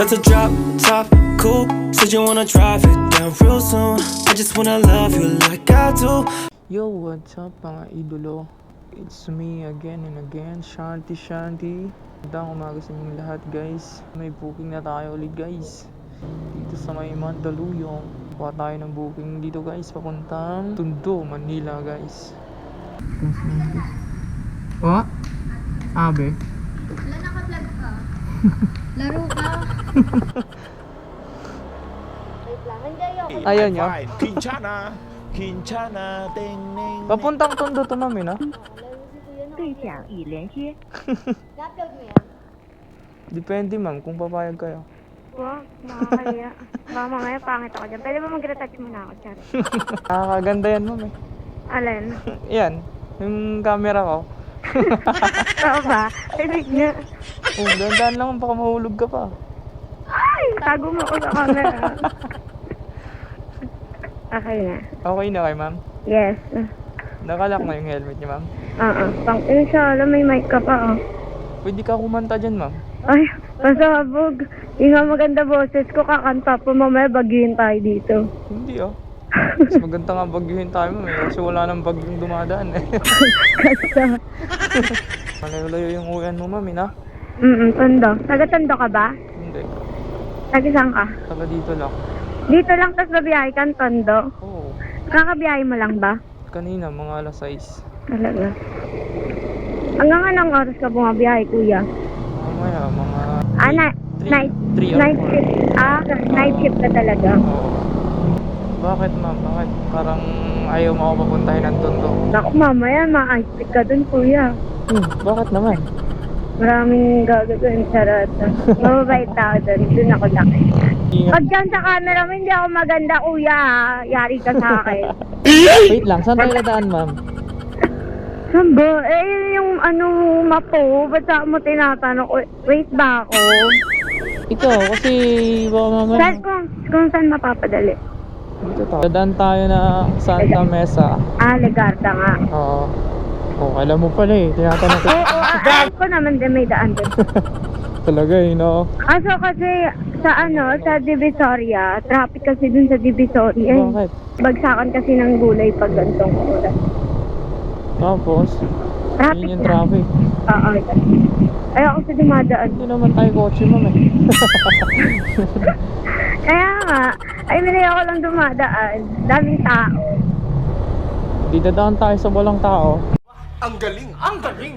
to drop top, cool. Said you wanna drive it down real soon. I just wanna love you like I do. Yo, what's up mga idolo? It's me again and again, Shanti Shanti. Magandang umaga sa inyong lahat guys. May booking na tayo ulit guys. Dito sa may Mandaluyong. Kuha tayo ng booking dito guys, papuntang Tondo, Manila guys. Oh? Abe? Wala, naka-vlog ka. Laro ka. Wait lang, hindi ayoko. Ayaw nyo? Kinchana, Kinchana, ting ning. Papuntang Tondo to mami no? Na-upload mo yan? Depende ma'am kung papayag kayo. Wow, nakakaya. Baka mamaya pangit ako dyan. Pwede ba mag-retouch muna ako, Chari? Nakakaganda yan ma'am eh. Alin? Yan, yung camera ko. Oo ba? Ibig niya. Oh, dandan lang baka mahulog ka pa. Ay! Tago mo ako sa camera. Okay na. Okay na kay ma'am? Yes. Nakalak na yung helmet niya ma'am? Pang inshallah may mic ka pa, oh. Pwede ka kumanta dyan ma'am. Ay, pasabog. Yung nga maganda boses ko, kakanta po. Mamaya bagyuhin tayo dito. Hindi oh. Mas maganda nga bagyuhin tayo ma'am eh. Kasi wala nang bagyong dumadaan eh. Kasta. Malayo-layo yung uwian mo ma'am eh na? Tondo. Taga-Tondo ka ba? Hindi. Taga-saan ka? Taga dito lang. Dito lang, tapos babiyahe kang Tondo. Oo. Kakabiyahe mo lang ba? Kanina mga alas 6. Talaga. Hanggang anong oras ka bumabiyahe, kuya? Mamaya mga... Night 3 or night 4. shift. Night shift ka talaga. Oo. Bakit ma'am? Bakit? Parang ayaw mo ako papuntahin ng Tondo. Naku, mamaya ma-ice ka dun, kuya. Bakit naman? Maraming gagawin, charot. Mababait tao dun. Dun ako laki. Pag dyan sa camera mo, hindi ako maganda, kuya. Yari ka sa akin. Wait lang, saan tayo nadaan ma'am? Saan ba? Yung mapo. Ba't sa mo tinatanong? Wait ba ako? Ikaw, kasi baka mamaya... Saan, kung saan mapapadali? Dito tayo. Dadaan tayo na Santa Mesa. Legarda nga. Oo. Oh, alam mo pala eh. Tinatanong ko. Alam ko naman din may daan din. Talaga eh, no? Kaso kasi sa Divisoria, traffic kasi dun sa Divisoria. Bakit? Bagsakan kasi ng gulay pag gantong oras. Tapos, Traffic yun yung na. traffic. Oo. Ayaw kasi dumadaan. Hindi naman tayo kotse ma'am eh. Kaya nga, minay ako lang dumadaan. Daming tao. Di dadaan tayo sa walang tao. Ang galing, ang galing.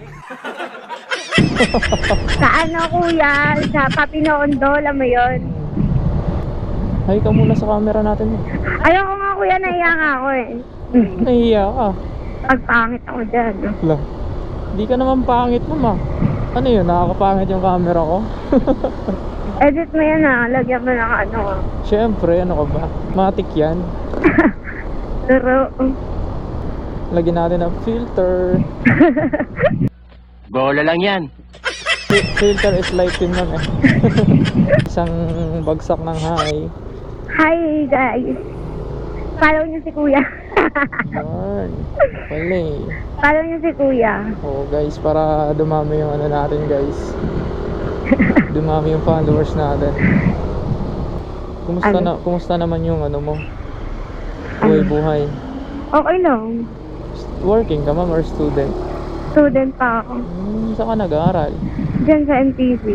Sa kuya? Sa Papinondo, alam mo yun? Hay ka muna sa camera natin eh. Ayaw ko nga kuya, nahiya nga ako eh. Nahiya ka. Pagpangit ako dyan. Wala. Di ka naman pangit ma'am ah. Ano yun? Nakakapangit yung camera ko? Edit mo yan lagyan mo ng Siyempre, ano ka ba? Matic yan. Pero, Lagyan natin ng filter. Bola lang yan. Filter is light din ma'am eh. Isang bagsak ng high. hi guys. Follow niyo si kuya. Yan. Wala eh. Follow niyo si kuya. Oo guys, para dumami yung ano natin guys. Dumami yung followers natin. Kumusta naman yung ano mo? Buhay. Okay lang. Working ka ma'am or student? Student pa ako. Saan ka nag-aaral? Diyan sa MTC.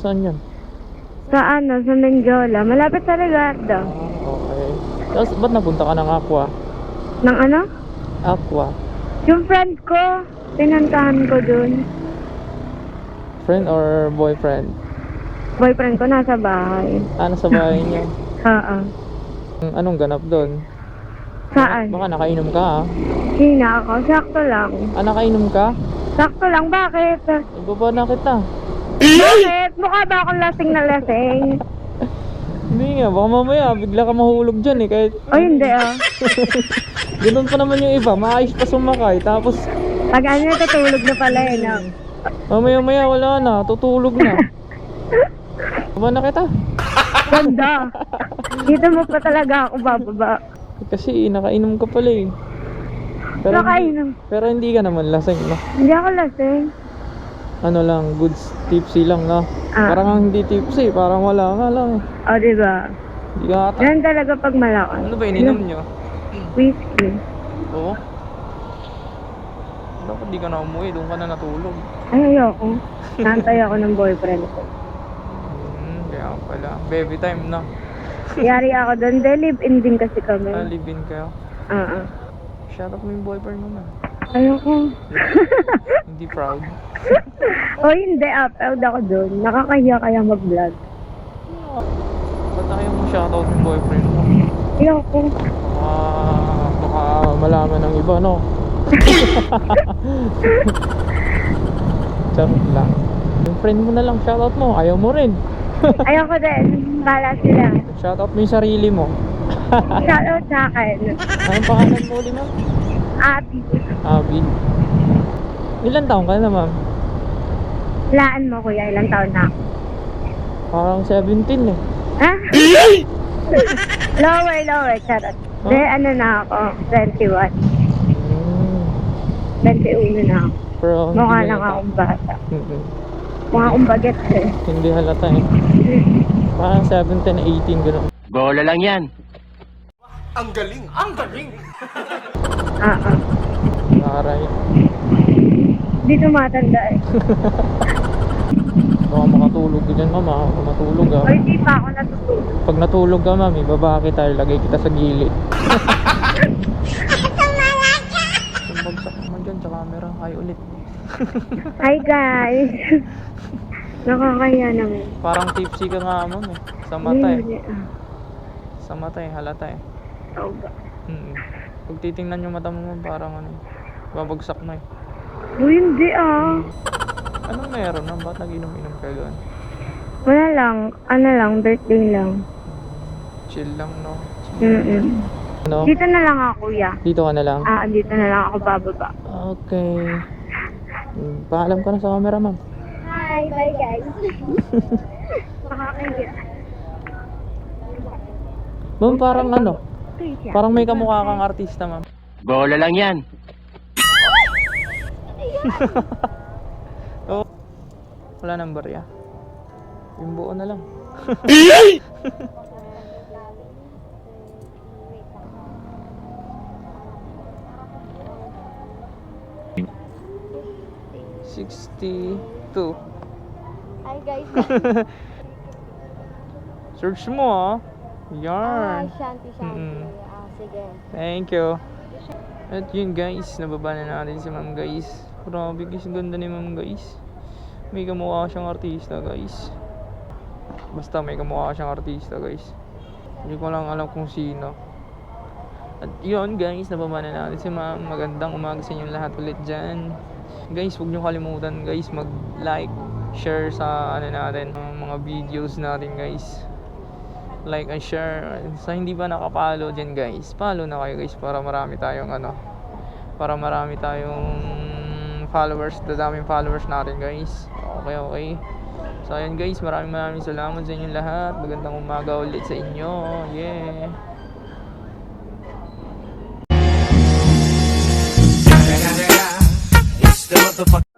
Saan yan? Sa sa Mendiola. Malapit sa Legarda. Okay. Tapos ba't napunta ka ng Aqua? Ng Aqua? Yung friend ko. Pinantahan ko dun. Friend or boyfriend? Boyfriend ko nasa bahay. Nasa bahay niya? Oo. Anong ganap doon? Saan? Baka nakainom ka ah. Hina ako. Sakto lang. Nakainom ka? Sakto lang. Bakit? Ibaba na kita. Bakit? Mukha ba akong lasing na lasing? Hindi nga, baka mamaya bigla ka mahulog dyan eh. Kahit O hindi ganun pa naman yung iba, maayos pa sumakay. Tapos Pag tutulog na pala no? mamaya wala na, tutulog na. Baba na kita. Ganda. Dito mo pa talaga ako bababa. Kasi nakainom ka pala eh. Pero Nakainom. Pero hindi ka naman lasing, no? Hindi ako lasing. ano lang, goods tipsy lang, no? Ah. Parang hindi tipsy, parang wala nga lang eh. O, diba? Hindi ka ata. Ganun talaga pag malakas. Ano ba ininom nyo? Whiskey. Oo. Dapat di ka na umuwi, doon ka na natulog. Ay, ayoko. Nantay ako ng boyfriend ko. Kaya pala. Baby time na. Yari ako doon. De, live-in din kasi kami. Live-in kayo. Shout out mo yung boyfriend mo na. Ayoko. Hindi proud. O hindi, proud ako doon. Nakakahiya kaya mag-vlog. Ba't ayaw mo shout out yung boyfriend mo? Ayoko. Baka malaman ng iba, no? Charot lang. Yung friend mo na lang shoutout mo, ayaw mo rin. Ayoko din. Bala sila. Shoutout mo yung sarili mo. Shoutout sa akin. Anong pangalan mo ulit, ma'am? Abby. Abby. Ilan taong ka na, ma'am? Laan mo, kuya. Ilang taon na ako? Parang 17 eh. Ha? Lower. Charot. Huh? De, ano na ako? 21. 21 na ako. Pero Mukha hindi lang halata. akong bata. Mm-mm. Mukha akong baget eh. Hindi halata eh. Parang 17 na 18 gano'n. Bola lang yan. Ang galing! Ang galing! Naray. Hindi tumatanda eh. Baka makatulog ka dyan, mama. Baka matulog ah. O hindi pa ako natutulog. Pag natulog ka, mami, baba kita, lagay kita sa gilid. Bagsak naman dyan sa camera. Hi ulit. Hi guys. Nakakaya naman. Parang tipsy ka nga, ma'am eh. Sa mata eh. Hindi. Sa mata eh, halata eh. Oo ba? Pag titingnan yung mata mo, ma'am, parang ano, babagsak na eh. Uy, hindi ah. Anong meron, ma'am? Ba't nag-inom-inom ka doon? Wala lang. Ano lang, birthday lang. Chill lang, no? Ano? Dito na lang ako, kuya. Dito ka na lang? Dito na lang ako bababa. Okay. Paalam ka na sa camera, ma'am. Hi, bye guys. Makakahiya. Ma'am, parang ano? Parang may kamukha kang artista, ma'am. Bola lang yan. Oh. Wala nang barya. Yung buo na lang. $62. Hi guys. Search mo ah. Yarn. Shanty. Mm-mm. Sige. Thank you. At yun guys, nababa na natin si ma'am guys. Grabe guys, ganda ni ma'am guys. May kamukha siyang artista guys. Basta may kamukha siyang artista guys. Hindi ko lang alam kung sino. At yun guys, nababa na natin si ma'am. Magandang umaga sa inyo lahat ulit dyan. Guys, huwag nyo kalimutan guys mag-like, share sa ano natin, mga videos natin guys. Like and share. Sa hindi pa nakapalo dyan guys, follow na kayo guys para marami tayong followers, dadaming followers natin guys. Okay. So ayun guys, maraming salamat sa inyo lahat. Magandang umaga ulit sa inyo. Yeah. It's the motherfucker.